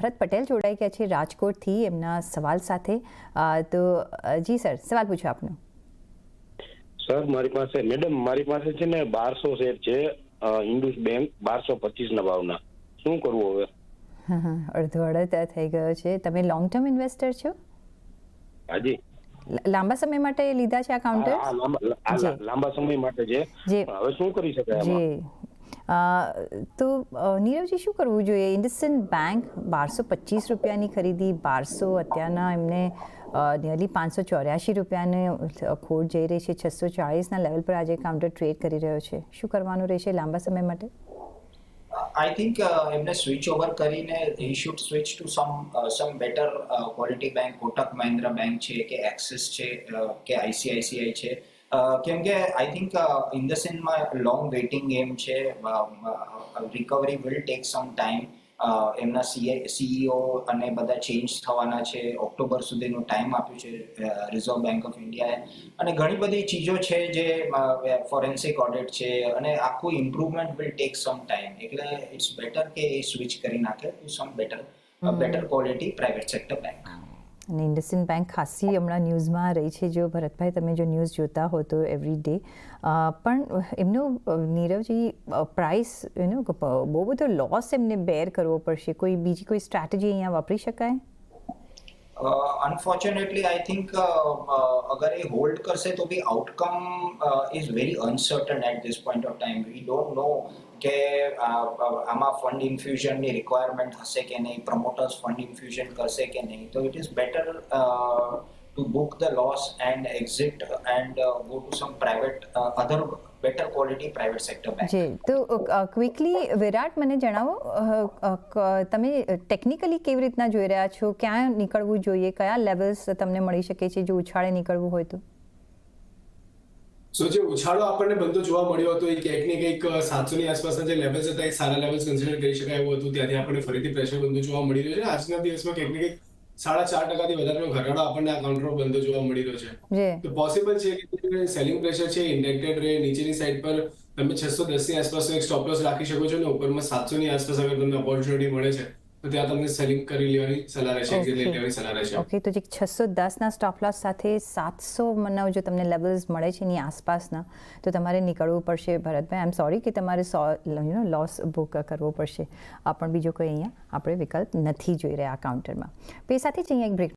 ભરત પટેલ જોડાઈ ગયા છે રાજકોટથી એમના સવાલ સાથે। તો જી સર, સવાલ પૂછો આપનો। સર મારી પાસે છે ને 1200 શેર છે ઇન્ડસ બેંક 1225 ભાવના, શું કરવું હવે? અડધો અડધ થઈ ગયો છે। તમે લોંગ ટર્મ ઇન્વેસ્ટર છો? હાજી। લાંબા સમય માટે લીધા છે આ કાઉન્ટર? લાંબા સમય માટે છે। હવે શું કરી શકાય આમાં? તો નીરવજી, શું કરવું જોઈએ? ઇન્ડસઇન્ડ બેંક 1225 રૂપિયાની ખરીદી, 1200 અત્યારના એમને નિયરલી 584 રૂપિયાને ખોટ જઈ રહી છે। 640ના લેવલ પર આજે કાઉન્ટર ટ્રેડ કરી રહ્યો છે। શું કરવાનું રહેશે લાંબા સમય માટે? I think એમને સ્વિચ ઓવર કરીને he should switch to some better quality bank, Kotak Mahindra bank છે કે એક્સિસ છે કે ICICI છે, કેમ કે આઈ થિંક ઇન્ડસઇન્ડમાં લોંગ વેઇટિંગ ગેમ છે, recovery will take some time. એમના CEO અને બધા ચેન્જ થવાના છે, ઓક્ટોબર સુધીનો ટાઈમ આપ્યું છે રિઝર્વ બેંક ઓફ ઇન્ડિયાએ, અને ઘણી બધી ચીજો છે જે ફોરેન્સિક ઓડિટ છે અને આખું improvement will take some time. એટલે ઇટ્સ બેટર કે એ સ્વિચ કરી નાખે to some better quality private sector bank. અને ઇન્ડસઇન્ડ બેંક ખાસી હમણાં ન્યૂઝમાં રહી છે। જો ભરતભાઈ, તમે જો ન્યૂઝ જોતા હો તો એવરી ડે, પણ એમનો નીરવજી પ્રાઇસ બહુ બધો લોસ એમને બેર કરવો પડશે। બીજી કોઈ સ્ટ્રેટેજી અહીંયા વાપરી શકાય? અનફોર્ચ્યુનેટલી આઈ થિંક અગર એ હોલ્ડ કરશે તો be outcome is very uncertain at this point of time. We don't know કે આમાં ફંડ ઇન્ફ્યુઝનની રિક્વાયરમેન્ટ હશે કે નહીં, પ્રમોટર્સ ફંડ ઇન્ફ્યુઝન કરશે કે નહીં, તો it is better to book the loss and exit and go to some private other better quality private sector bank। જી, તો ક્વિકલી વિરાટ, મને જણાવો, તમે ટેકનિકલી કેવી રીતના જોઈ રહ્યા છો? ક્યાં નીકળવું જોઈએ? કયા લેવલ્સ તમને મળી શકે છે જો ઉછાળે નીકળવું હોય તો? સો જે ઉછાળો આપણને બંધો જોવા મળ્યો હતો એ ક્યાંક ને કંઈક 700ની આસપાસના જે લેવલ્સ હતા એ સારા લેવલ્સ કન્સિડર કરી શકાય એવું હતું। ત્યાંથી આપણને ફરીથી પ્રેશર બંધો જોવા મળી રહ્યો છે। આજના દિવસમાં ક્યાંક ને કંઈક 4.5% વધારેનો ઘટાડો આપણને આ કાઉન્ટર બંધો જોવા મળી રહ્યો છે। તો પોસિબલ છે કે સેલિંગ પ્રેશર છે ઇન્ડેક્ટેડ રહે। નીચેની સાઈડ પર તમે 610ની આસપાસનો એક સ્ટોપ લોસ રાખી શકો છો, ને ઉપરમાં 700ની આસપાસ અગર તમને ઓપોર્ચ્યુનિટી મળે છે તો ત્યાં તમને સેલિંગ કરી લેવાની સલાહ રહેશે, એક્ઝિટ લઈ લેવાની સલાહ રહેશે। ઓકે, તો જે 610ના સ્ટોપ લોસ સાથે 700 જો તમને લેવલ્સ મળે છે એની આસપાસના, તો તમારે નીકળવું પડશે ભરતભાઈ। આઈ એમ સોરી કે તમારે લોસ બુક કરવો પડશે। પણ બીજો કોઈ અહીંયા આપણે વિકલ્પ નથી જોઈ રહ્યા આ કાઉન્ટરમાં। તો એ સાથે જ અહીંયા એક બ્રેક